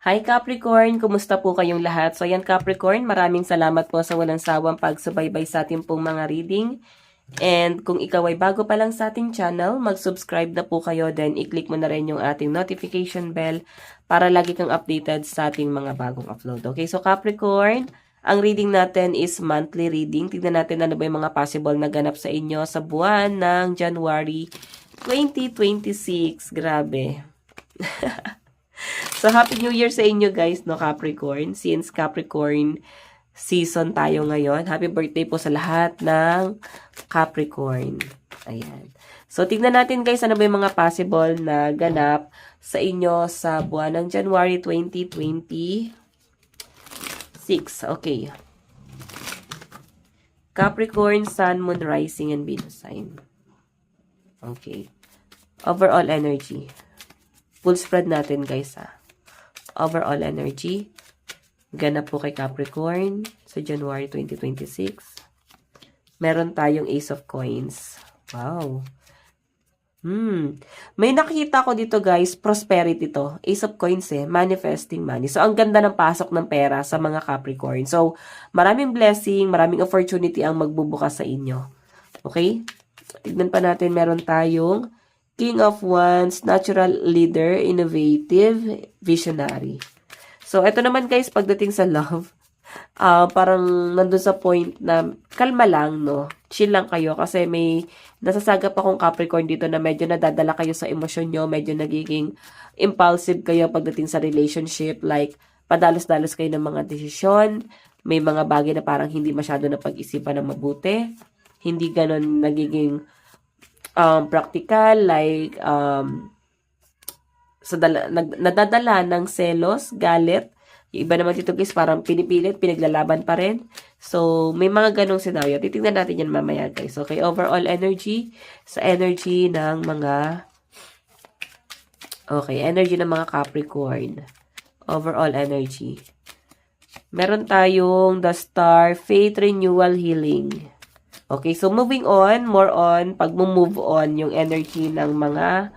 Hi Capricorn! Kumusta po kayong lahat? So yan Capricorn, maraming salamat po sa walang sawang pagsubaybay sa ating pong mga reading. And kung ikaw ay bago pa lang sa ating channel, mag-subscribe na po kayo, then i-click mo na rin yung ating notification bell para lagi kang updated sa ating mga bagong upload. Okay, so Capricorn, ang reading natin is monthly reading. Tignan natin ano ba yung mga possible na ganap sa inyo sa buwan ng January 2026. Grabe. So, Happy New Year sa inyo guys, no, Capricorn. Since Capricorn season tayo ngayon, happy birthday po sa lahat ng Capricorn. Ayan. So, tignan natin guys, ano ba yung mga possible na ganap sa inyo sa buwan ng January 2026. Okay. Capricorn, Sun, Moon, Rising, and Venus sign. Okay. Overall energy. Full spread natin guys ha. Overall energy. Ganap po kay Capricorn sa January 2026. Meron tayong Ace of Coins. Wow. May nakita ko dito guys, prosperity to. Ace of Coins manifesting money. So, ang ganda ng pasok ng pera sa mga Capricorn. So, maraming blessing, maraming opportunity ang magbubukas sa inyo. Okay? Tignan pa natin, meron tayong King of Wands, natural leader, innovative, visionary. So, ito naman guys, pagdating sa love, parang nandun sa point na kalma lang, no? Chill lang kayo kasi may nasasagap akong Capricorn dito na medyo nadadala kayo sa emosyon nyo, medyo nagiging impulsive kayo pagdating sa relationship, like padalos-dalos kayo ng mga desisyon, may mga bagay na parang hindi masyado na pag-isipan ng mabuti, hindi ganon nagiging practical, like nadadala ng selos, galit. Yung iba naman dito guys, parang pinipilit, pinaglalaban pa rin. So, may mga ganong scenario. Titignan natin yan mamaya guys. Okay, overall energy sa energy ng mga energy ng mga Capricorn. Overall energy. Meron tayong the Star, Faith, Renewal, Healing. Okay, so moving on, more on, pag move on yung energy ng mga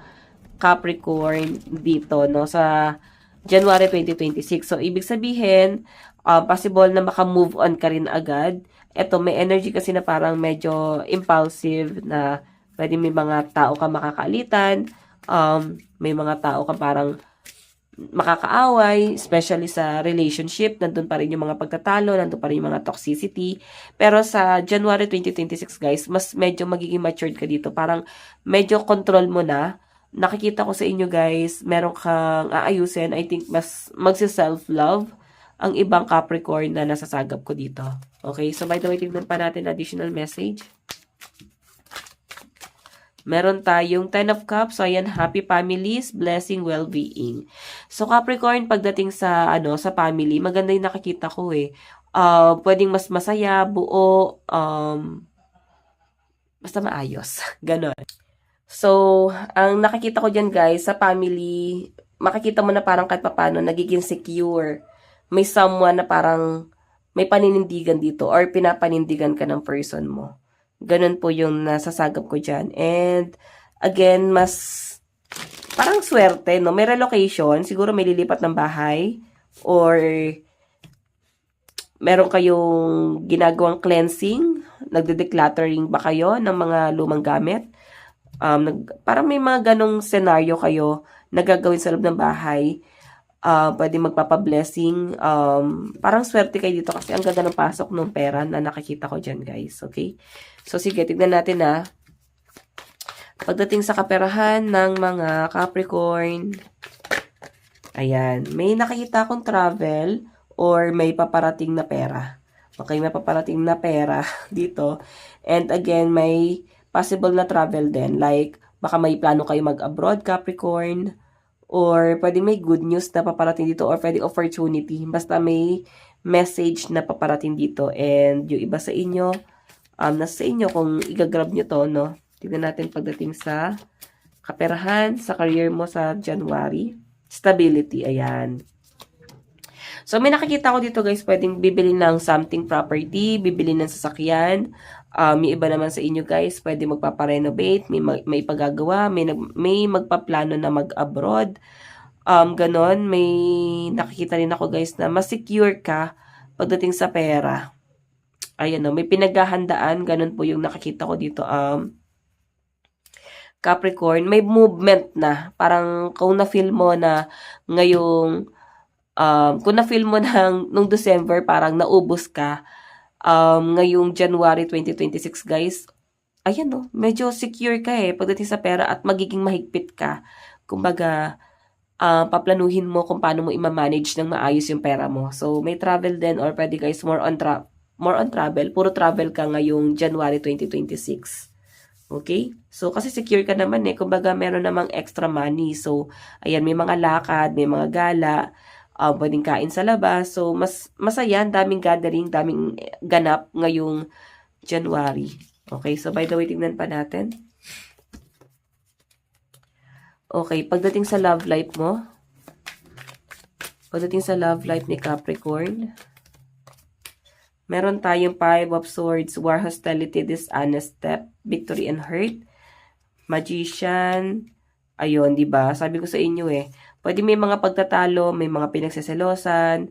Capricorn dito, no, sa January 2026. So, ibig sabihin, possible na maka-move on ka rin agad. Ito, may energy kasi na parang medyo impulsive na pwede may mga tao ka makakaalitan, may mga tao ka parang makakaaway, especially sa relationship, nandun pa rin yung mga pagtatalo, nandun pa rin yung mga toxicity. Pero sa January 2026, guys, mas medyo magiging matured ka dito. Parang medyo control mo na. Nakikita ko sa inyo, guys, meron kang aayusin. I think mas magsi-self-love ang ibang Capricorn na nasasagap ko dito. Okay, so by the way, tignan pa natin additional message. Meron tayong 10 of Cups. So, ayan, happy families, blessing, well-being. So, Capricorn, pagdating sa, sa family, maganda yung nakikita ko pwedeng mas masaya, buo, basta maayos. Ganon. So, ang nakikita ko dyan, guys, sa family, makikita mo na parang kahit paano, nagiging secure. May someone na parang may paninindigan dito or pinapanindigan ka ng person mo. Ganun po yung nasasagap ko dyan. And, again, mas parang swerte, no? May relocation, siguro may lilipat ng bahay, or meron kayong ginagawang cleansing, nagde-decluttering ba kayo ng mga lumang gamit? Parang may mga ganong scenario kayo na gagawin sa loob ng bahay. Pwede magpapa-blessing. Parang swerte kayo dito kasi ang ganda ng pasok ng pera na nakikita ko dyan, guys. Okay? So, sige, tignan natin na. Pagdating sa kaperahan ng mga Capricorn, ayan, may nakikita akong travel or may paparating na pera. Okay, may paparating na pera dito. And again, may possible na travel din. Like, baka may plano kayo mag-abroad, Capricorn, or pwede may good news na paparating dito, or pwede opportunity. Basta may message na paparating dito. And yung iba sa inyo, nasa inyo kung igagrab nyo to, no? Tignan natin pagdating sa kaperahan, sa career mo sa January. Stability, ayan. So, may nakikita ko dito guys, pwedeng bibili ng something property, bibili ng sasakyan. Yung iba naman sa inyo guys, pwede magpaparenovate, may pagagawa, may magpaplano na mag-abroad. Ganon, may nakikita rin ako guys na mas secure ka pagdating sa pera. Ayan o, may pinaghahandaan, ganon po yung nakikita ko dito. Capricorn, may movement na. Parang kung na-feel mo na ngayong, kung na-feel mo na nung December, parang naubos ka, ngayong January 2026 guys, ayan o, medyo secure ka pagdating sa pera at magiging mahigpit ka. Kumbaga, paplanuhin mo kung paano mo i-manage ng maayos yung pera mo. So, may travel din or pwede guys more on travel. Puro travel ka ngayong January 2026. Okay? So, kasi secure ka naman Kumbaga, meron namang extra money. So, ayan, may mga lakad, may mga gala, pwedeng kain sa labas. So, masaya, daming gathering, daming ganap ngayong January. Okay? So, by the way, tingnan pa natin. Okay, pagdating sa love life mo, pagdating sa love life ni Capricorn, meron tayong 5 of Swords, War, Hostility, Dishonest Step, Victory and Hurt, Magician, ayun, di ba? Sabi ko sa inyo pwede may mga pagtatalo, may mga pinagseselosan,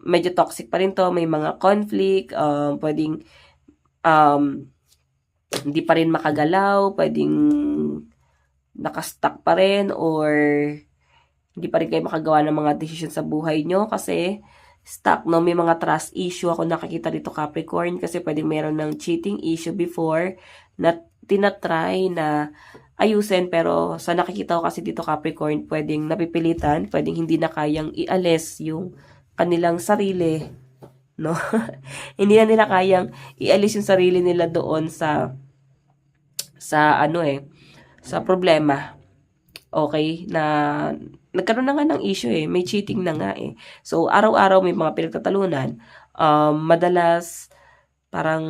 medyo toxic pa rin to, may mga conflict, pwedeng hindi pa rin makagalaw, pwedeng nakastuck pa rin or hindi pa rin kayo makagawa ng mga decision sa buhay nyo kasi stuck, no? May mga trust issue ako nakikita dito Capricorn kasi pwedeng meron ng cheating issue before na tinatry na ayusin pero sa nakikita ko kasi dito Capricorn, pwedeng napipilitan, pwedeng hindi na kayang ialis yung kanilang sarili, no? Hindi na nila kayang ialis yung sarili nila doon sa sa problema. Okay, na nagkaroon na nga ng issue may cheating na nga So, araw-araw may mga pinagtatalunan. Madalas, parang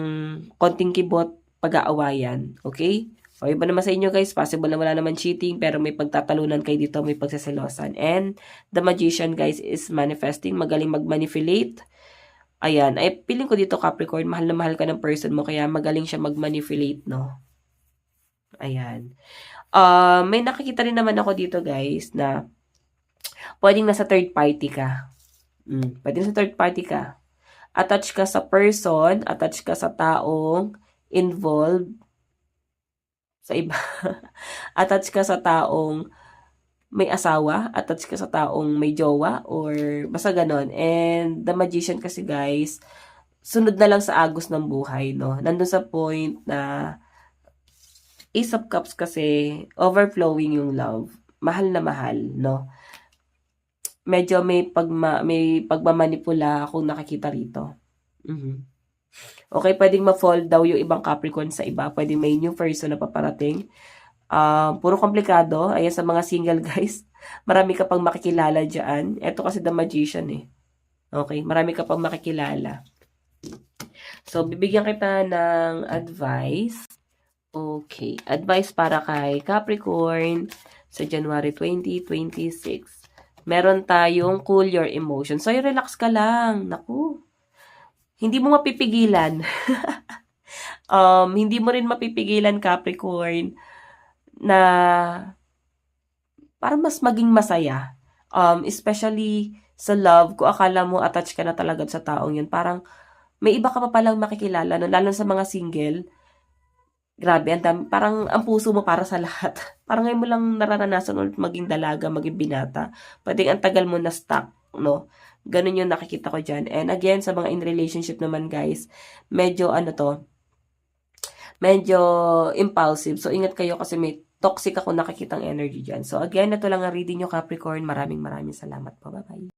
konting kibot, pag-aawayan. Okay? O, iba naman sa inyo guys, possible na wala naman cheating, pero may pagtatalunan kayo dito, may pagsaselosan. And, the Magician guys is manifesting, magaling mag-manipulate. Ayan, ay feeling ko dito Capricorn, mahal na mahal ka ng person mo, kaya magaling siya mag-manipulate, no? Ayan. May nakikita rin naman ako dito guys na pwedeng nasa third party ka. Pwedeng sa third party ka. Attach ka sa person, attach ka sa taong involved sa iba. Attach ka sa taong may asawa, attach ka sa taong may jowa, or basta ganon. And the Magician kasi guys, sunod na lang sa agos ng buhay, no? Nandun sa point na Ace of Cups kasi, overflowing yung love. Mahal na mahal, no? Medyo may pagmamanipula akong nakikita rito. Okay, pwedeng ma-fall daw yung ibang Capricorn sa iba. Pwedeng may new person na paparating. Puro komplikado. Ayan sa mga single guys. Marami ka pang makikilala dyan. Ito kasi the Magician Okay, marami ka pang makikilala. So, bibigyan kita ng advice. Okay, advice para kay Capricorn sa January 2026. Meron tayong cool your emotions. So, relax ka lang. Naku. Hindi mo mapipigilan. Hindi mo rin mapipigilan, Capricorn, na para mas maging masaya. Especially sa love, kung akala mo attached ka na talaga sa taong yun, parang may iba ka pa palang makikilala, no? Lalo sa mga single. Grabe, parang ang puso mo para sa lahat. Parang ngayon mo lang nararanasan ulit maging dalaga, maging binata. Pwedeng ang tagal mo na stuck, no? Ganun yung nakikita ko dyan. And again, sa mga in relationship naman guys, medyo medyo impulsive. So, ingat kayo kasi may toxic ako nakikitang energy dyan. So, again, ito lang ang reading nyo Capricorn. Maraming salamat po. Bye-bye.